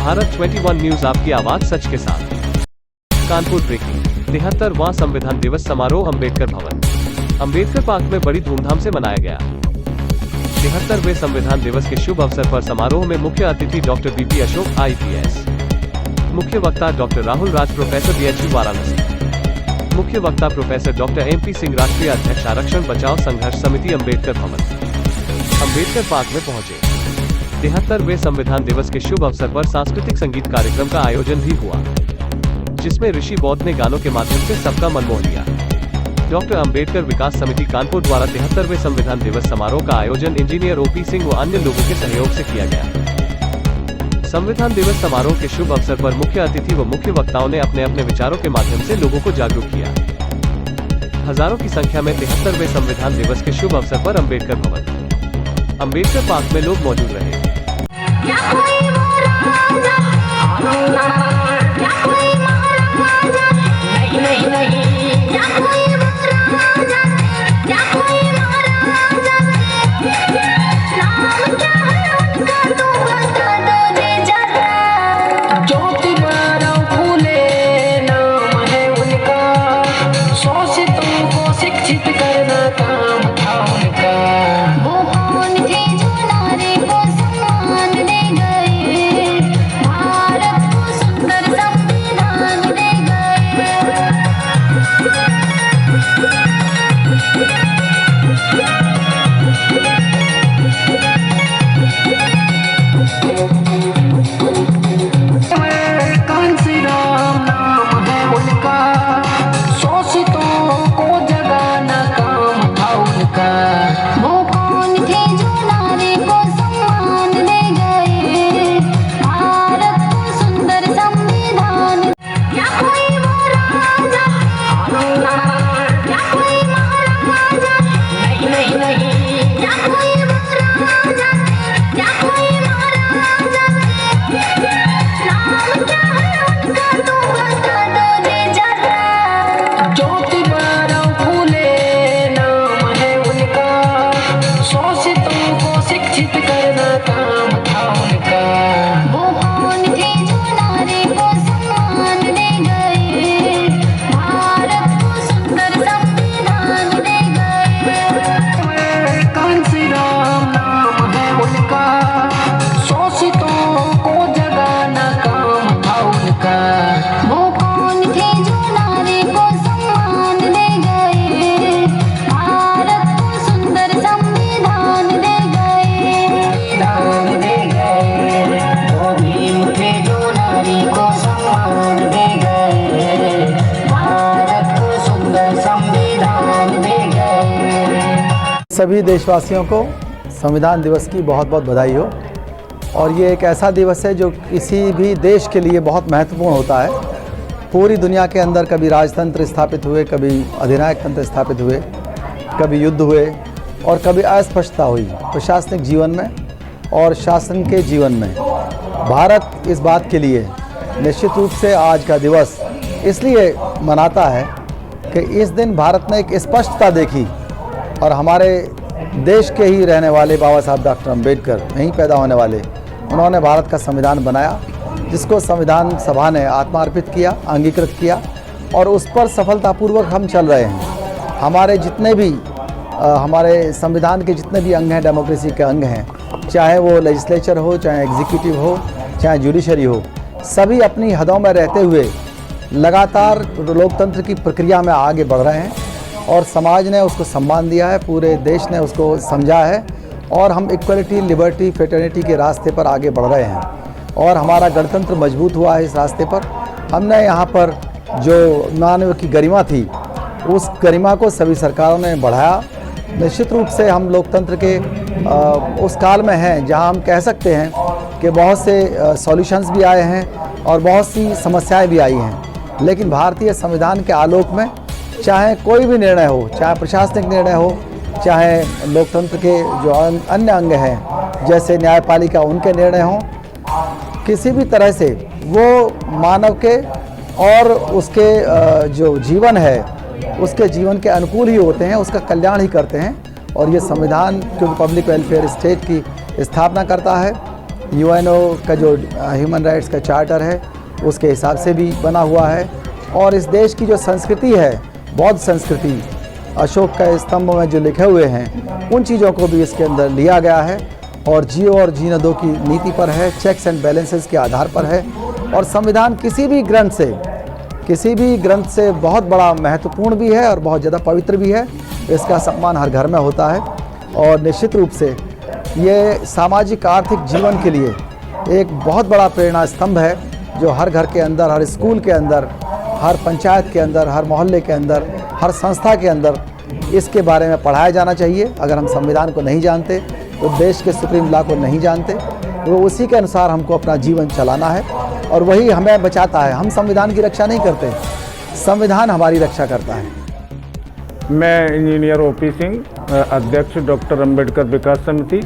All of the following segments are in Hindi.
भारत 21 न्यूज आपकी आवाज सच के साथ। कानपुर ब्रेकिंग। 73वां संविधान दिवस समारोह अम्बेडकर भवन अम्बेडकर पार्क में बड़ी धूमधाम से मनाया गया। 73वें संविधान दिवस के शुभ अवसर पर समारोह में मुख्य अतिथि डॉक्टर बीपी अशोक IPS, मुख्य वक्ता doctor Rahul Raj professor DHU Varanasi, मुख्य वक्ता प्रोफेसर डॉक्टर MP सिंह राष्ट्रीय अध्यक्ष आरक्षण बचाओ संघर्ष समिति अम्बेडकर भवन अम्बेडकर पार्क में पहुंचे। 73वें संविधान दिवस के शुभ अवसर पर सांस्कृतिक संगीत कार्यक्रम का आयोजन भी हुआ, जिसमें ऋषि बौद्ध ने गानों के माध्यम से सबका मन मोह लिया। डॉक्टर अंबेडकर विकास समिति कानपुर द्वारा 73वें संविधान दिवस समारोह का आयोजन इंजीनियर OP सिंह व अन्य लोगों के सहयोग से किया गया। संविधान दिवस समारोह के शुभ अवसर पर मुख्य अतिथि व मुख्य वक्ताओं ने अपने अपने विचारों के माध्यम से लोगों को जागरूक किया। हजारों की संख्या में 73वें संविधान दिवस के शुभ अवसर पर अम्बेडकर भवन अम्बेडकर पार्क में लोग मौजूद रहे। सभी देशवासियों को संविधान दिवस की बहुत बहुत बधाई हो। और ये एक ऐसा दिवस है जो किसी भी देश के लिए बहुत महत्वपूर्ण होता है। पूरी दुनिया के अंदर कभी राजतंत्र स्थापित हुए, कभी अधिनायक तंत्र स्थापित हुए, कभी युद्ध हुए और कभी अस्पष्टता हुई प्रशासनिक जीवन में और शासन के जीवन में। भारत इस बात के लिए निश्चित रूप से आज का दिवस इसलिए मनाता है कि इस दिन भारत ने एक स्पष्टता देखी और हमारे देश के ही रहने वाले बाबा साहब डॉक्टर अंबेडकर, यहीं पैदा होने वाले, उन्होंने भारत का संविधान बनाया, जिसको संविधान सभा ने आत्मार्पित किया, अंगीकृत किया और उस पर सफलतापूर्वक हम चल रहे हैं। हमारे जितने भी हमारे संविधान के जितने भी अंग हैं, डेमोक्रेसी के अंग हैं, चाहे वो लेजिस्लेचर हो, चाहे एग्जीक्यूटिव हो, चाहे जुडिशरी हो, सभी अपनी हदों में रहते हुए लगातार लोकतंत्र की प्रक्रिया में आगे बढ़ रहे हैं और समाज ने उसको सम्मान दिया है, पूरे देश ने उसको समझा है और हम इक्वलिटी, लिबर्टी, फ्रेटर्निटी के रास्ते पर आगे बढ़ रहे हैं और हमारा गणतंत्र मजबूत हुआ है। इस रास्ते पर हमने यहाँ पर जो मानव की गरिमा थी, उस गरिमा को सभी सरकारों ने बढ़ाया। निश्चित रूप से हम लोकतंत्र के उस काल में हैं जहाँ हम कह सकते हैं कि बहुत से सॉल्यूशंस भी आए हैं और बहुत सी समस्याएं भी आई हैं, लेकिन भारतीय संविधान के आलोक में चाहे कोई भी निर्णय हो, चाहे प्रशासनिक निर्णय हो, चाहे लोकतंत्र के जो अन्य अंग हैं जैसे न्यायपालिका, उनके निर्णय हों, किसी भी तरह से वो मानव के और उसके जो जीवन है उसके जीवन के अनुकूल ही होते हैं, उसका कल्याण ही करते हैं। और ये संविधान क्योंकि पब्लिक वेलफेयर स्टेट की स्थापना करता है यूएनओ का जो ह्यूमन राइट्स का चार्टर है उसके हिसाब से भी बना हुआ है। और इस देश की जो संस्कृति है, बौद्ध संस्कृति, अशोक का स्तंभ में जो लिखे हुए हैं, उन चीज़ों को भी इसके अंदर लिया गया है। और जियो और जीने दो की नीति पर है, चेक्स एंड बैलेंसेस के आधार पर है। और संविधान किसी भी ग्रंथ से बहुत बड़ा महत्वपूर्ण भी है और बहुत ज़्यादा पवित्र भी है। इसका सम्मान हर घर में होता है और निश्चित रूप से ये सामाजिक आर्थिक जीवन के लिए एक बहुत बड़ा प्रेरणा स्तंभ है, जो हर घर के अंदर, हर स्कूल के अंदर, हर पंचायत के अंदर, हर मोहल्ले के अंदर, हर संस्था के अंदर इसके बारे में पढ़ाया जाना चाहिए। अगर हम संविधान को नहीं जानते तो देश के सुप्रीम लॉ को नहीं जानते, तो उसी के अनुसार हमको अपना जीवन चलाना है और वही हमें बचाता है। हम संविधान की रक्षा नहीं करते, संविधान हमारी रक्षा करता है। मैं इंजीनियर ओपी सिंह, अध्यक्ष डॉक्टर अंबेडकर विकास समिति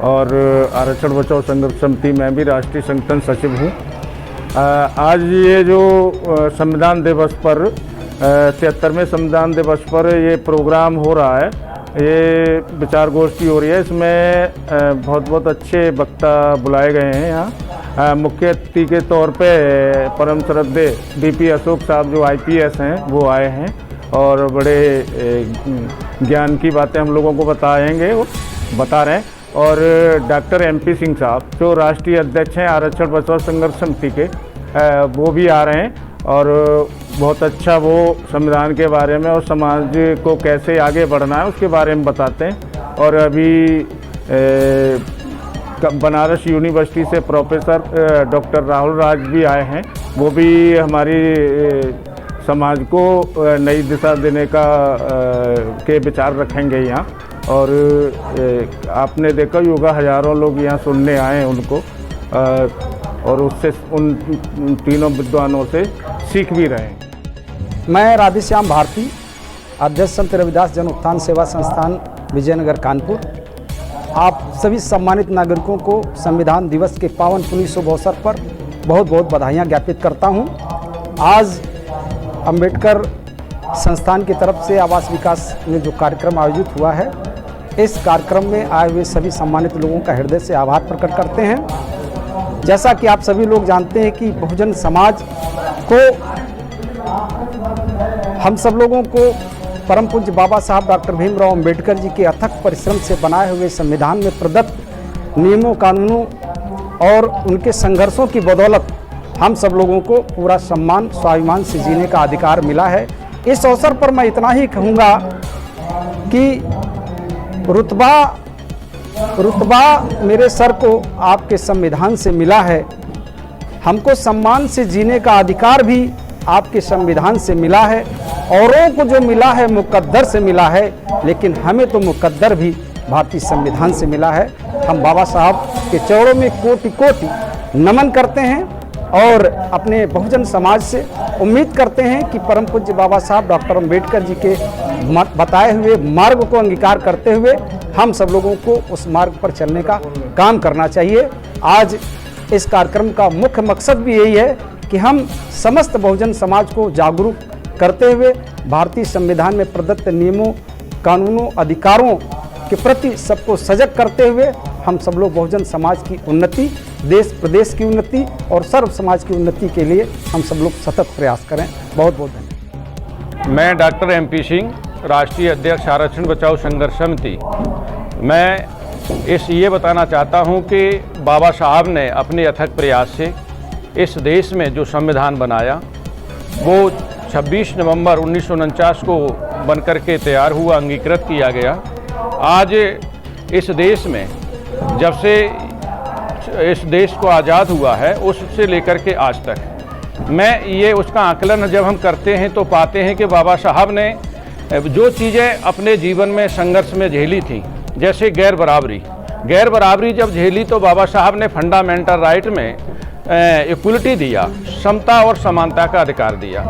और आरक्षण बचाओ संघर्ष समिति में भी राष्ट्रीय संगठन सचिव हूँ। आज ये जो संविधान दिवस पर 73वें संविधान दिवस पर ये प्रोग्राम हो रहा है, ये विचार गोष्ठी हो रही है। इसमें बहुत अच्छे वक्ता बुलाए गए हैं। यहाँ मुख्य अतिथि के तौर पे परम श्रद्धेय बीपी अशोक साहब जो आईपीएस हैं वो आए हैं और बड़े ज्ञान की बातें हम लोगों को बता रहे हैं। और डॉक्टर एमपी सिंह साहब जो राष्ट्रीय अध्यक्ष हैं आरक्षण बचाओ संघर्ष समिति के, वो भी आ रहे हैं और बहुत अच्छा वो संविधान के बारे में और समाज को कैसे आगे बढ़ना है उसके बारे में बताते हैं। और अभी बनारस यूनिवर्सिटी से प्रोफेसर डॉक्टर राहुल राज भी आए हैं, वो भी हमारी समाज को नई दिशा देने के विचार रखेंगे यहाँ। और आपने देखा होगा हज़ारों लोग यहाँ सुनने आए हैं उनको, और उससे उन तीनों विद्वानों से सीख भी रहे हैं। मैं राधेश्याम भारती, अध्यक्ष संत रविदास जन उत्थान सेवा संस्थान विजयनगर कानपुर, आप सभी सम्मानित नागरिकों को संविधान दिवस के पावन पुण्य शुभ अवसर पर बहुत बहुत बधाइयाँ ज्ञापित करता हूँ। आज अंबेडकर संस्थान की तरफ से आवास विकास में जो कार्यक्रम आयोजित हुआ है, इस कार्यक्रम में आए हुए सभी सम्मानित लोगों का हृदय से आभार प्रकट करते हैं। जैसा कि आप सभी लोग जानते हैं कि बहुजन समाज को, हम सब लोगों को परम पूज्य बाबा साहब डॉक्टर भीमराव अंबेडकर जी के अथक परिश्रम से बनाए हुए संविधान में प्रदत्त नियमों, कानूनों और उनके संघर्षों की बदौलत हम सब लोगों को पूरा सम्मान, स्वाभिमान से जीने का अधिकार मिला है। इस अवसर पर मैं इतना ही कहूँगा कि रुतबा मेरे सर को आपके संविधान से मिला है, हमको सम्मान से जीने का अधिकार भी आपके संविधान से मिला है। औरों को जो मिला है मुकद्दर से मिला है, लेकिन हमें तो मुकद्दर भी भारतीय संविधान से मिला है। हम बाबा साहब के चरणों में कोटि कोटि नमन करते हैं और अपने बहुजन समाज से उम्मीद करते हैं कि परम पूज्य बाबा साहब डॉक्टर अंबेडकर जी के बताए हुए मार्ग को अंगीकार करते हुए हम सब लोगों को उस मार्ग पर चलने का काम करना चाहिए। आज इस कार्यक्रम का मुख्य मकसद भी यही है कि हम समस्त बहुजन समाज को जागरूक करते हुए भारतीय संविधान में प्रदत्त नियमों, कानूनों, अधिकारों के प्रति सबको सजग करते हुए हम सब लोग बहुजन समाज की उन्नति, देश प्रदेश की उन्नति और सर्व समाज की उन्नति के लिए हम सब लोग सतत प्रयास करें। बहुत बहुत धन्यवाद। मैं डॉक्टर एमपी सिंह, राष्ट्रीय अध्यक्ष आरक्षण बचाओ संघर्ष समिति। मैं ये बताना चाहता हूं कि बाबा साहब ने अपने अथक प्रयास से इस देश में जो संविधान बनाया वो 26 नवंबर 1949 को बनकर के तैयार हुआ, अंगीकृत किया गया। आज इस देश में जब से इस देश को आज़ाद हुआ है उससे लेकर के आज तक मैं ये उसका आकलन जब हम करते हैं तो पाते हैं कि बाबा साहब ने जो चीज़ें अपने जीवन में संघर्ष में झेली थी, जैसे गैर बराबरी जब झेली तो बाबा साहब ने फंडामेंटल राइट में इक्वलिटी दिया, समता और समानता का अधिकार दिया।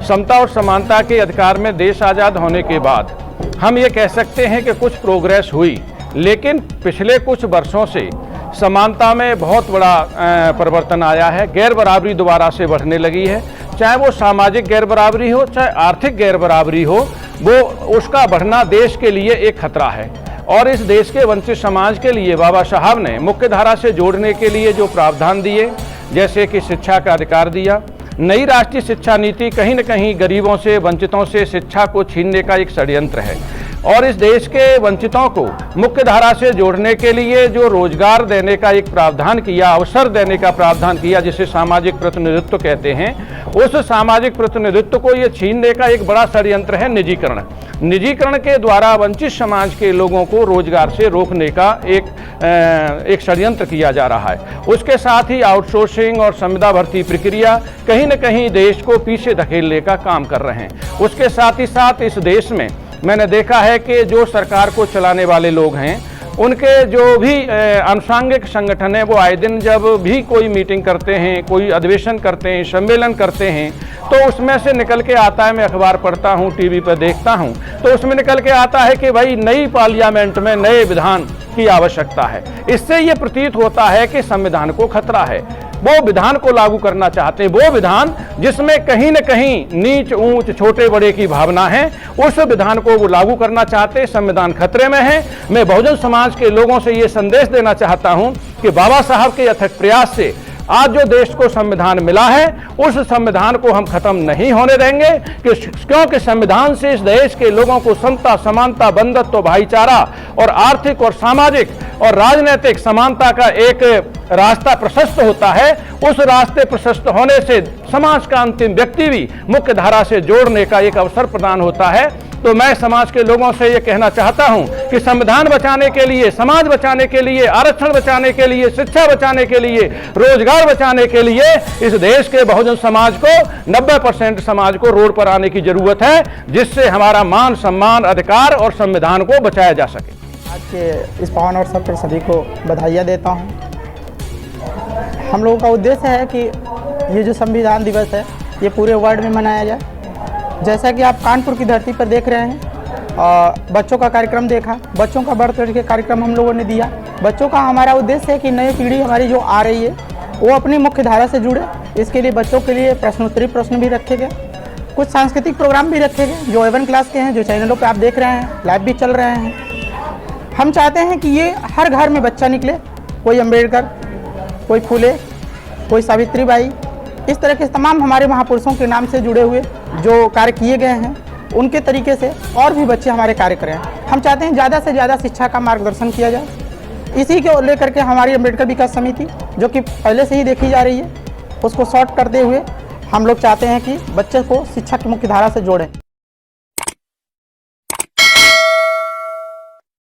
समता और समानता के अधिकार में देश आज़ाद होने के बाद हम ये कह सकते हैं कि कुछ प्रोग्रेस हुई, लेकिन पिछले कुछ वर्षों से समानता में बहुत बड़ा परिवर्तन आया है। गैर बराबरी दोबारा से बढ़ने लगी है, चाहे वो सामाजिक गैर बराबरी हो, चाहे आर्थिक गैर बराबरी हो, वो उसका बढ़ना देश के लिए एक खतरा है। और इस देश के वंचित समाज के लिए बाबा साहब ने मुख्य धारा से जोड़ने के लिए जो प्रावधान दिए, जैसे कि शिक्षा का अधिकार दिया, नई राष्ट्रीय शिक्षा नीति कहीं न कहीं गरीबों से, वंचितों से शिक्षा को छीनने का एक षड्यंत्र है। और इस देश के वंचितों को मुख्य धारा से जोड़ने के लिए जो रोजगार देने का एक प्रावधान किया, अवसर देने का प्रावधान किया, जिसे सामाजिक प्रतिनिधित्व कहते हैं, उस सामाजिक प्रतिनिधित्व को ये छीनने का एक बड़ा षड्यंत्र है निजीकरण। निजीकरण के द्वारा वंचित समाज के लोगों को रोजगार से रोकने का एक षड्यंत्र किया जा रहा है। उसके साथ ही आउटसोर्सिंग और संविदा भर्ती प्रक्रिया कहीं न कहीं देश को पीछे धकेलने का काम कर रहे हैं। उसके साथ ही साथ इस देश में मैंने देखा है कि जो सरकार को चलाने वाले लोग हैं, उनके जो भी आनुषंगिक संगठन है, वो आए दिन जब भी कोई मीटिंग करते हैं, कोई अधिवेशन करते हैं, सम्मेलन करते हैं, तो उसमें से निकल के आता है, मैं अखबार पढ़ता हूँ, टीवी पर देखता हूँ, तो उसमें निकल के आता है कि भाई नई पार्लियामेंट में नए विधान की आवश्यकता है। इससे ये प्रतीत होता है कि संविधान को खतरा है। वो विधान को लागू करना चाहते हैं, वो विधान जिसमें कहीं न कहीं नीच ऊंच छोटे बड़े की भावना है, उस विधान को वो लागू करना चाहते हैं। संविधान खतरे में है। मैं बहुजन समाज के लोगों से ये संदेश देना चाहता हूं कि बाबा साहब के अथक प्रयास से आज जो देश को संविधान मिला है, उस संविधान को हम खत्म नहीं होने देंगे, क्योंकि संविधान से इस देश के लोगों को समता, समानता, बंधुत्व, भाईचारा और आर्थिक और सामाजिक और राजनीतिक समानता का एक रास्ता प्रशस्त होता है। उस रास्ते प्रशस्त होने से समाज का अंतिम व्यक्ति भी मुख्य धारा से जोड़ने का एक अवसर प्रदान होता है। तो मैं समाज के लोगों से ये कहना चाहता हूं कि संविधान बचाने के लिए, समाज बचाने के लिए, आरक्षण बचाने के लिए, शिक्षा बचाने के लिए, रोजगार बचाने के लिए इस देश के बहुजन समाज को 90% समाज को रोड पर आने की जरूरत है, जिससे हमारा मान, सम्मान, अधिकार और संविधान को बचाया जा सके। आज के इस पावन अवसर पर सभी को बधाइयाँ देता हूँ। हम लोगों का उद्देश्य है कि ये जो संविधान दिवस है, ये पूरे वर्ल्ड में मनाया जाए। जैसा कि आप कानपुर की धरती पर देख रहे हैं, बच्चों का कार्यक्रम देखा, बच्चों का बर्थडे के कार्यक्रम हम लोगों ने दिया। बच्चों का हमारा उद्देश्य है कि नई पीढ़ी हमारी जो आ रही है, वो अपनी मुख्य धारा से जुड़े। इसके लिए बच्चों के लिए प्रश्नोत्तरी प्रश्न भी रखे गए, कुछ सांस्कृतिक प्रोग्राम भी रखे गए जो A1 क्लास के हैं, जो चैनलों पर आप देख रहे हैं, लाइव भी चल रहे हैं। हम चाहते हैं कि ये हर घर में बच्चा निकले, कोई अम्बेडकर, कोई फुले, कोई सावित्री बाई, इस तरह के तमाम हमारे महापुरुषों के नाम से जुड़े हुए जो कार्य किए गए हैं, उनके तरीके से और भी बच्चे हमारे कार्य करें। हम चाहते हैं ज़्यादा से ज़्यादा शिक्षा का मार्गदर्शन किया जाए। इसी को लेकर के हमारी अम्बेडकर विकास समिति, जो कि पहले से ही देखी जा रही है, उसको शॉर्ट करते हुए हम लोग चाहते हैं कि बच्चे को शिक्षा की मुख्य धारा से जोड़ें।